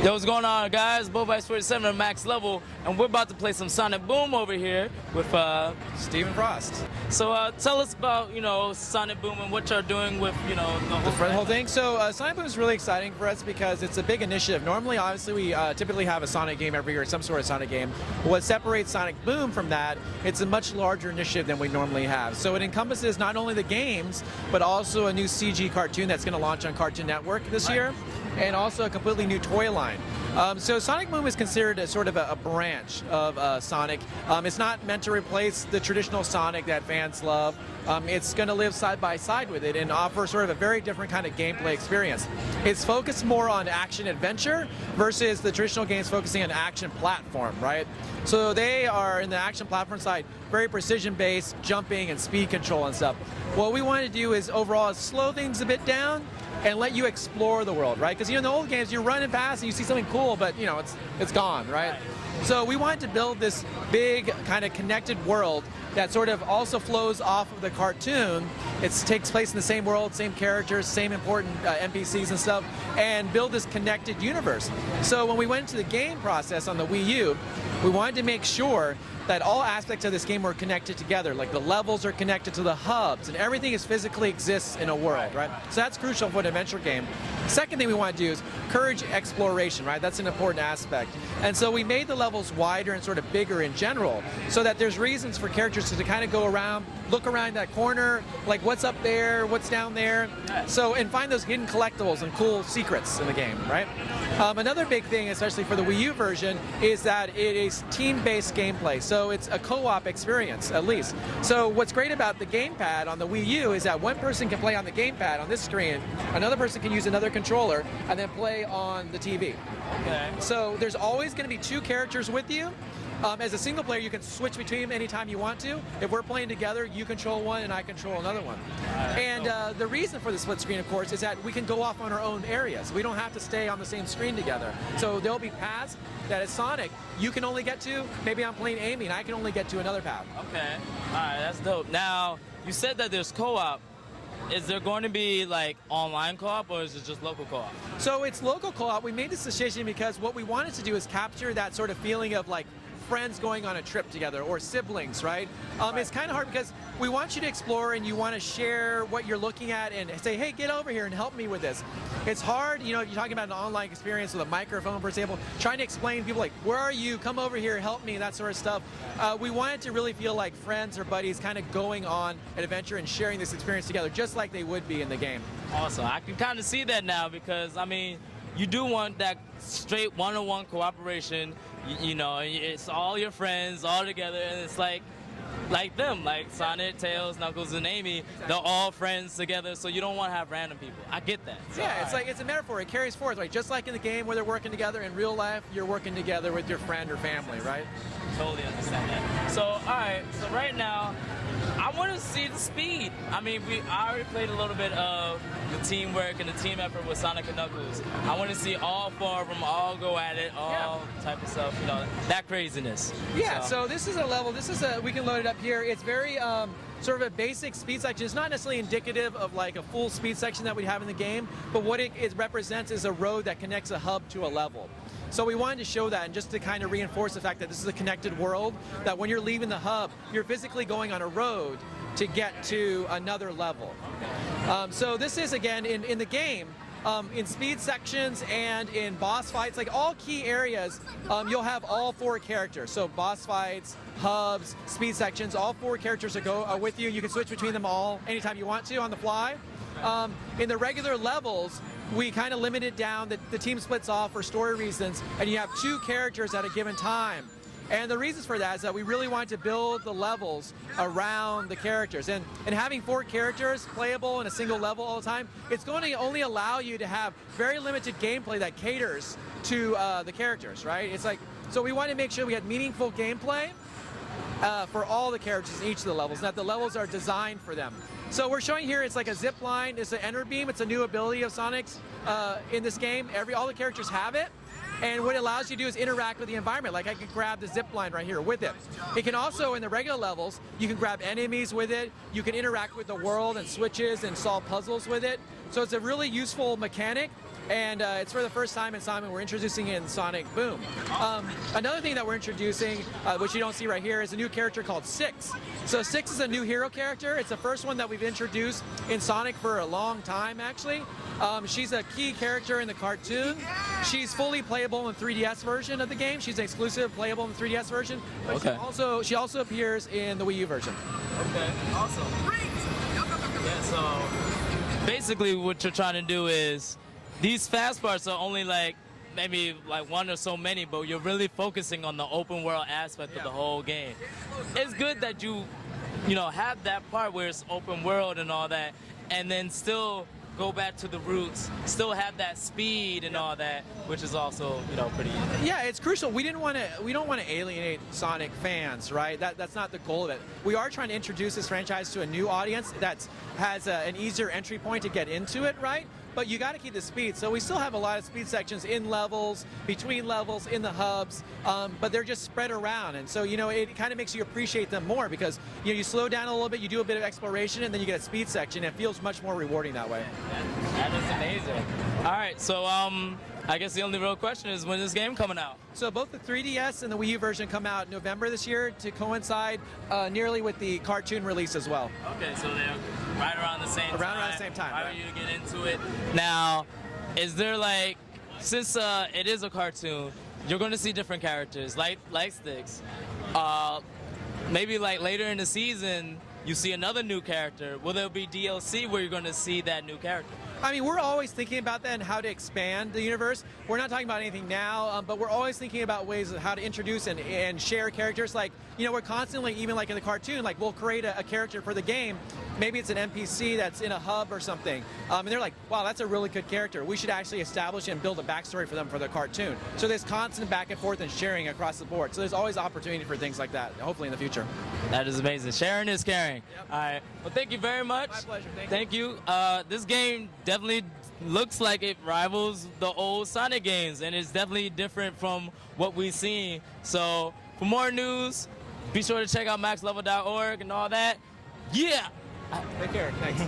Yo, what's going on, guys? BoBites47 at max level, and we're about to play some Sonic Boom over here with Stephen Frost. So tell us about Sonic Boom and what you're doing with the whole thing. So Sonic Boom is really exciting for us because it's a big initiative. Normally, obviously, we typically have a Sonic game every year, some sort of Sonic game. What separates Sonic Boom from that, it's a much larger initiative than we normally have. So it encompasses not only the games, but also a new CG cartoon that's going to launch on Cartoon Network this year, and also a completely new toy line. So Sonic Boom is considered a sort of a branch of Sonic. It's not meant to replace the traditional Sonic that fans love. It's going to live side by side with it and offer sort of a very different kind of gameplay experience. It's focused more on action adventure versus the traditional games focusing on action platform, right? So they are, in the action platform side, very precision-based, jumping and speed control and stuff. What we want to do is overall slow things a bit down and let you explore the world, right? Because in the old games, you're running past and you see something cool, but it's gone, right? So we wanted to build this big kind of connected world that sort of also flows off of the cartoon. It takes place in the same world, same characters, same important NPCs and stuff, and build this connected universe. So when we went into the game process on the Wii U, we wanted to make sure that all aspects of this game were connected together, like the levels are connected to the hubs, and everything is physically exists in a world, right? So that's crucial for an adventure game. Second thing we want to do is encourage exploration, right? That's an important aspect. And so we made the levels wider and sort of bigger in general, so that there's reasons for characters to kind of go around, look around that corner, like what's up there, what's down there, so, and find those hidden collectibles and cool secrets in the game, right? Another big thing, especially for the Wii U version, is that it is team-based gameplay. So it's a co-op experience, at least. So what's great about the gamepad on the Wii U is that one person can play on the gamepad on this screen, another person can use another controller, and then play on the TV. Okay. So there's always going to be two characters with you. As a single player, you can switch between them anytime you want to. If we're playing together, you control one and I control another one. And the reason for the split screen, of course, is that we can go off on our own areas. We don't have to stay on the same screen together. So there'll be paths that as Sonic, you can only get to. Maybe I'm playing Amy and I can only get to another path. Okay. All right, that's dope. Now, you said that there's co-op. Is there going to be like online co-op, or is it just local co-op? So it's local co-op. We made this decision because what we wanted to do is capture that sort of feeling of like friends going on a trip together, or siblings, right? It's kind of hard because we want you to explore and you want to share what you're looking at and say, hey, get over here and help me with this. It's hard, if you're talking about an online experience with a microphone, for example, trying to explain to people like, where are you? Come over here, help me, that sort of stuff. We want it to really feel like friends or buddies kind of going on an adventure and sharing this experience together, just like they would be in the game. Awesome. I can kind of see that now because, I mean, you do want that straight one-on-one cooperation. It's all your friends all together, and it's like them, like Sonic, Tails, Knuckles, and Amy. They're all friends together, so you don't want to have random people. I get that. So, yeah, it's like it's a metaphor. It carries forward, right? Just like in the game where they're working together, in real life, you're working together with your friend or family, right? Totally understand that. So, all right. So right now, I want to see the speed. I mean, I already played a little bit of the teamwork and the team effort with Sonic and Knuckles. I want to see all four of them all go at it, all type of stuff, that craziness. Yeah, so this is a level, we can load it up here. It's very sort of a basic speed section. It's not necessarily indicative of like a full speed section that we have in the game, but what it represents is a road that connects a hub to a level. So we wanted to show that, and just to kind of reinforce the fact that this is a connected world, that when you're leaving the hub, you're physically going on a road to get to another level. So this is, again, in the game, in speed sections and in boss fights, like all key areas, you'll have all four characters. So boss fights, hubs, speed sections, all four characters are with you. You can switch between them all anytime you want to on the fly. In the regular levels, we kind of limit it down. The team splits off for story reasons, and you have two characters at a given time. And the reasons for that is that we really wanted to build the levels around the characters. And having four characters playable in a single level all the time, it's going to only allow you to have very limited gameplay that caters to the characters, right? It's like, so we wanted to make sure we had meaningful gameplay for all the characters in each of the levels, and that the levels are designed for them. So we're showing here, it's like a zip line, it's an enter beam, it's a new ability of Sonic's in this game. All the characters have it. And what it allows you to do is interact with the environment. Like I could grab the zip line right here with it. It can also, in the regular levels, you can grab enemies with it. You can interact with the world and switches and solve puzzles with it. So it's a really useful mechanic. and it's for the first time in Sonic. We're introducing it in Sonic Boom. Another thing that we're introducing, which you don't see right here, is a new character called Six. So Six is a new hero character. It's the first one that we've introduced in Sonic for a long time, actually. She's a key character in the cartoon. She's fully playable in 3DS version of the game. She's an exclusive playable in the 3DS version. But Okay. she also appears in the Wii U version. Okay, awesome. Yeah, so basically what you're trying to do is these fast parts are only like maybe like one or so many, but you're really focusing on the open world aspect of the whole game. It's good that you know, have that part where it's open world and all that, and then still go back to the roots, still have that speed and all that, which is also, you know, pretty easy. Yeah, it's crucial. We don't want to alienate Sonic fans, right? That's not the goal of it. We are trying to introduce this franchise to a new audience that has an easier entry point to get into it, right? But you got to keep the speed. So we still have a lot of speed sections in levels, between levels, in the hubs, but they're just spread around. And so, you know, it kind of makes you appreciate them more because, you know, you slow down a little bit, you do a bit of exploration, and then you get a speed section. It feels much more rewarding that way. That is amazing. All right, so I guess the only real question is, when is this game coming out? So both the 3DS and the Wii U version come out November this year to coincide nearly with the cartoon release as well. Okay, so they're right around the same time. Around the same time, How right. are you to get into it? Now, is there like, since it is a cartoon, you're going to see different characters like Sticks. Maybe like later in the season, you see another new character. Will there be DLC where you're going to see that new character? I mean, we're always thinking about that and how to expand the universe. We're not talking about anything now, but we're always thinking about ways of how to introduce and share characters. Like, you know, we're constantly, even like in the cartoon, like we'll create a character for the game. Maybe it's an NPC that's in a hub or something. And they're like, wow, that's a really good character. We should actually establish and build a backstory for them for the cartoon. So there's constant back and forth and sharing across the board. So there's always opportunity for things like that, hopefully in the future. That is amazing. Sharing is caring. Yep. All right. Well, thank you very much. My pleasure. Thank you. This game definitely looks like it rivals the old Sonic games, and it's definitely different from what we've seen. So for more news, be sure to check out maxlevel.org and all that. Yeah. Take care. Thanks.